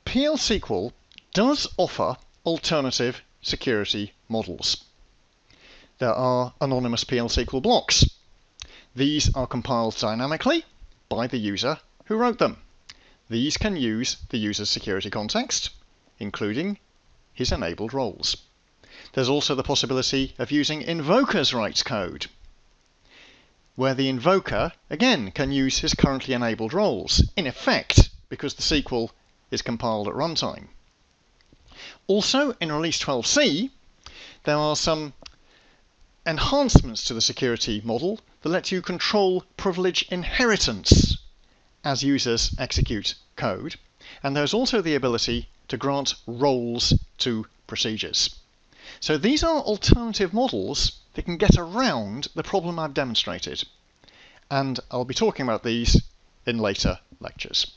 PL/SQL does offer alternative security models. There are anonymous PL/SQL blocks. These are compiled dynamically by the user who wrote them. These can use the user's security context, including his enabled roles. There's also the possibility of using Invokers Rights code, where the invoker, again, can use his currently enabled roles, in effect, because the SQL is compiled at runtime. Also, in Release 12c, there are some enhancements to the security model that let you control privilege inheritance as users execute code, and there's also the ability to grant roles to procedures. So these are alternative models that can get around the problem I've demonstrated, and I'll be talking about these in later lectures.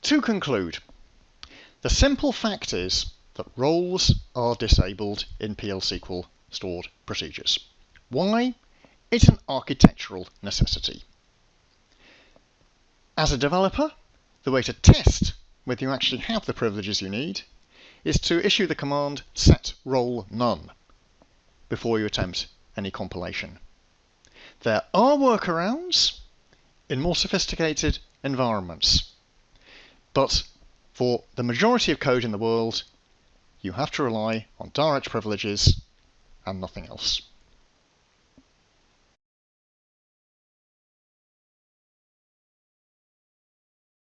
To conclude, the simple fact is that roles are disabled in PL/SQL stored procedures. Why? It's an architectural necessity. As a developer, the way to test whether you actually have the privileges you need is to issue the command set role none before you attempt any compilation. There are workarounds in more sophisticated environments, but for the majority of code in the world, you have to rely on direct privileges and nothing else.